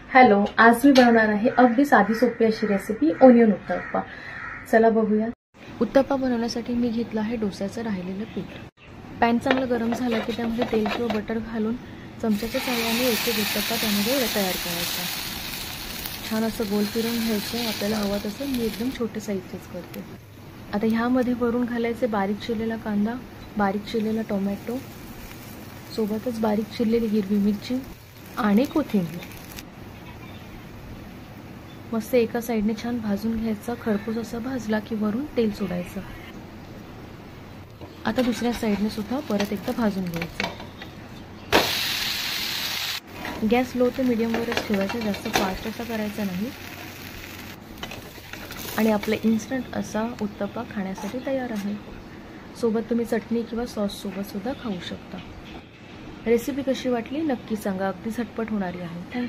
Hello, आज मी बनवणार आहे अगदी साधी सोपी अशी रेसिपी ओनियन उत्तप्पा। चला बघूया। उत्तप्पा बनवण्यासाठी मी घेतला आहे डोस्याचं राहिलेलं पीठ। पॅन चांगला गरम झाला की त्यामध्ये तेल किंवा बटर घालून चमच्याच्या सहाय्याने एक उत्तप्पा त्यामध्ये तयार करायचा। छान असं गोल फिरून घ्यायचं। आपल्याला हवं तसं मी एकदम छोटे साईजचेच करते। आता ह्यामध्ये वरून घालायचे बारीक चिरलेला कांदा, बारीक चिरलेला टोमॅटो, सोबतच बारीक चिरलेली हिरवी मिरची आणि कोथिंबीर। मस्त एका साइडने छान भाजून घ्यायचा। खरपूस असा भाजला की वरून तेल सोडायचं। आता दुसऱ्या साइडने सुद्धा परत एकदा भाजून घ्यायचं। गॅस लो ते मीडियम वरच ठेवायचा, जास्त फास्ट असा करायचा नाही। आणि आपला इन्स्टंट असा उत्तप्पा खाण्यासाठी तयार आहे। सोबत तुम्ही चटणी किंवा सॉस सोबत सुद्धा खाऊ शकता। रेसिपी कशी वाटली नक्की सांगा, अगदी झटपट होणारी आहे। थँक्यू।